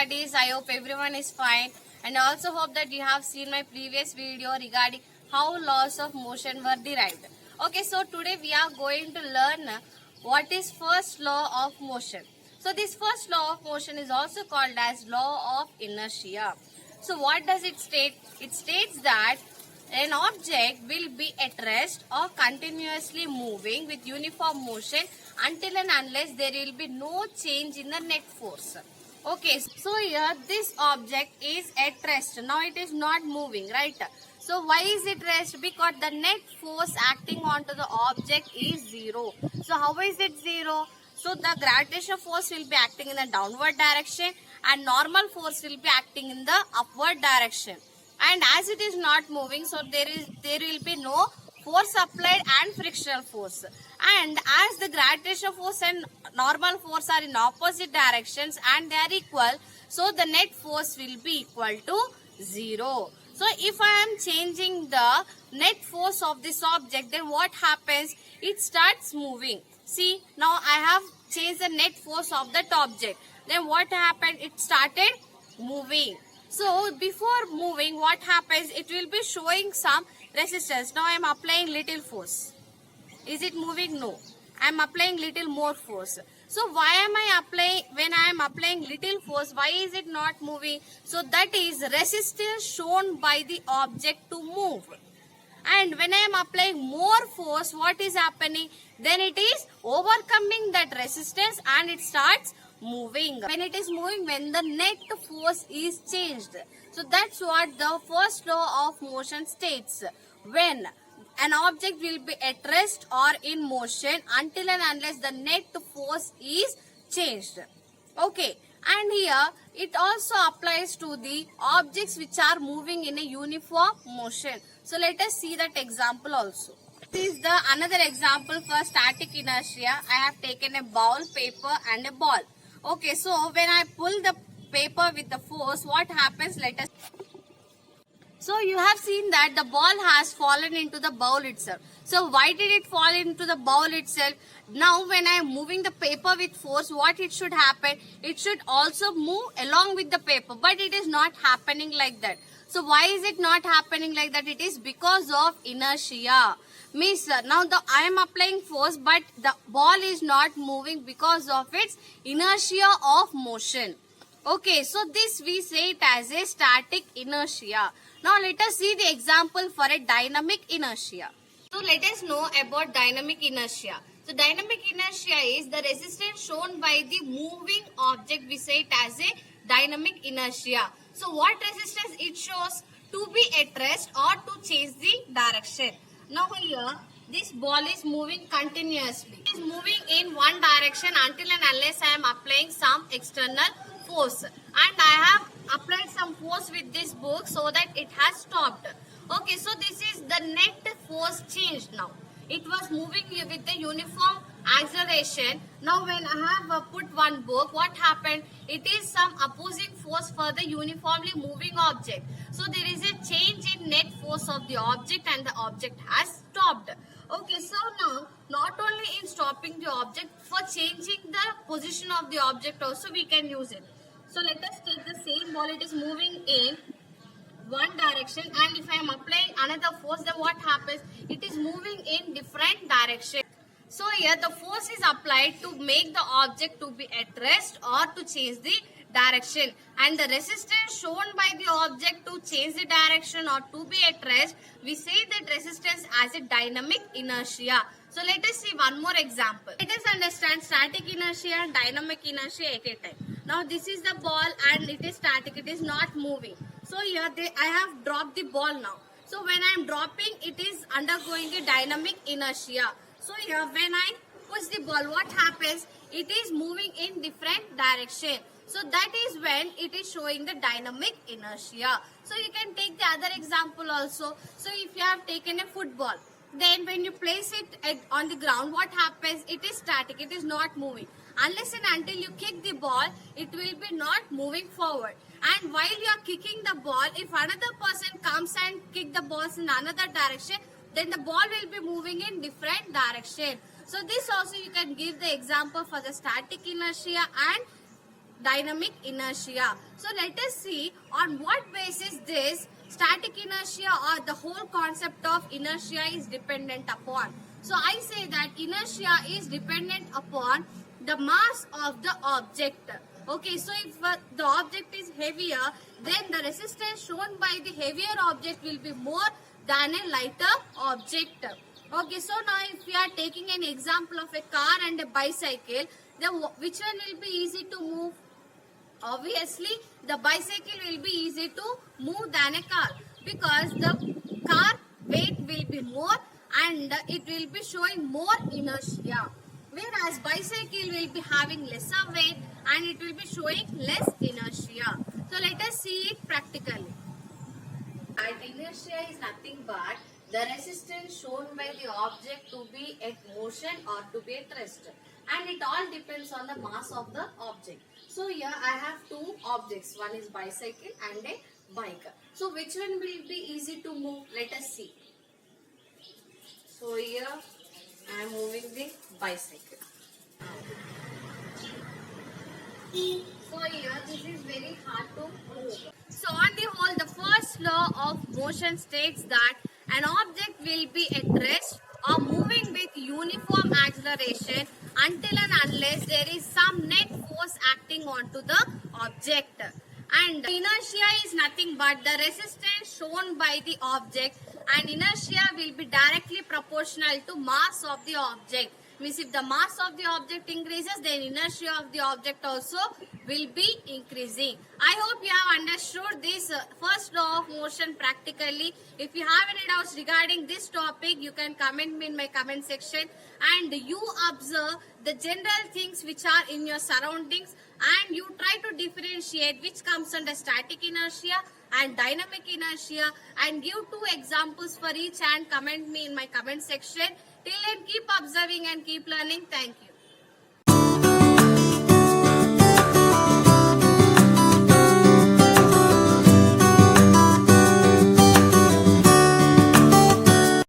buddies. I hope everyone is fine, and I also hope that you have seen my previous video regarding how laws of motion were derived. Okay, so today we are going to learn what is first law of motion. So this first law of motion is also called as law of inertia. So what does it state? It states that an object will be at rest or continuously moving with uniform motion until and unless there will be no change in the net force. Okay, so here this object is at rest. Now it is not moving, right? So why is it rest? Because the net force acting onto the object is zero. So how is it zero? So the gravitational force will be acting in the downward direction and normal force will be acting in the upward direction. And as it is not moving, so there will be no force applied and frictional force. And as the gravitational force and normal force are in opposite directions and they are equal, so the net force will be equal to 0. So if I am changing the net force of this object, then what happens? It starts moving. See, now I have changed the net force of that object. Then what happened? It started moving. So before moving, what happens? It will be showing some resistance. Now I am applying little force. Is it moving? No. I am applying little more force. So why am I applying, when I am applying little force, why is it not moving? So that is resistance shown by the object to move. And when I am applying more force, what is happening? Then it is overcoming that resistance and it starts moving. When it is moving, when the net force is changed. So that's what the first law of motion states. When an object will be at rest or in motion until and unless the net force is changed. Okay. And here it also applies to the objects which are moving in a uniform motion. So let us see that example also. This is the another example for static inertia. I have taken a ball, paper and a ball. Okay, so when I pull the paper with the force, what happens? Let us. So you have seen that the ball has fallen into the bowl itself. So why did it fall into the bowl itself? Now when I am moving the paper with force, what it should happen? It should also move along with the paper. But it is not happening like that. So why is it not happening like that? It is because of inertia. Means now I am applying force but the ball is not moving because of its inertia of motion. Okay, so this we say it as a static inertia. Now let us see the example for a dynamic inertia. So let us know about dynamic inertia. So dynamic inertia is the resistance shown by the moving object. We say it as a dynamic inertia. So what resistance it shows? To be at rest or to change the direction. Now here this ball is moving continuously. It is moving in one direction until and unless I am applying some external force. And I have applied some force with this book so that it has stopped. Okay, so this is the net force changed now. It was moving with the uniform acceleration. Now when I have put one book, what happened? It is some opposing force for the uniformly moving object. So there is a change in net force of the object and the object has stopped. Okay, so now not only in stopping the object, for changing the position of the object also we can use it. So let us take the same ball. It is moving in one direction and if I am applying another force, then what happens? It is moving in different direction. So here the force is applied to make the object to be at rest or to change the direction, and the resistance shown by the object to change the direction or to be at rest, we say that resistance as a dynamic inertia. So let us see one more example. Let us understand static inertia and dynamic inertia at a time. Now this is the ball and it is static, it is not moving. So here I have dropped the ball now. So when I am dropping, it is undergoing a dynamic inertia. So here when I push the ball, what happens? It is moving in different direction. So that is when it is showing the dynamic inertia. So you can take the other example also. So if you have taken a football, then when you place it on the ground, what happens? It is static, it is not moving. Unless and until you kick the ball, it will be not moving forward. And while you are kicking the ball, if another person comes and kick the balls in another direction, then the ball will be moving in different direction. So this also you can give the example for the static inertia and dynamic inertia. So let us see on what basis this static inertia or the whole concept of inertia is dependent upon. So I say that inertia is dependent upon the mass of the object. Okay, so if the object is heavier, then the resistance shown by the heavier object will be more than a lighter object. Okay, so now if we are taking an example of a car and a bicycle, then which one will be easy to move? Obviously, the bicycle will be easy to move than a car, because the car weight will be more and it will be showing more inertia. Whereas bicycle will be having lesser weight and it will be showing less inertia. So let us see it practically. And inertia is nothing but the resistance shown by the object to be at motion or to be at rest. And it all depends on the mass of the object. So here I have two objects. One is bicycle and a bike. So which one will be easy to move? Let us see. So here I am moving the bicycle. So here this is very hard to move. So on the whole, the first law of motion states that an object will be at rest or moving with uniform acceleration until and unless there is some net force acting onto the object. And inertia is nothing but the resistance shown by the object, and inertia will be directly proportional to mass of the object. Means if the mass of the object increases, then inertia of the object also will be increasing. I hope you have understood this first law of motion practically. If you have any doubts regarding this topic, you can comment me in my comment section, and you observe the general things which are in your surroundings, and you try to differentiate which comes under static inertia and dynamic inertia, and give two examples for each and comment me in my comment section. Till then, keep observing and keep learning. Thank you.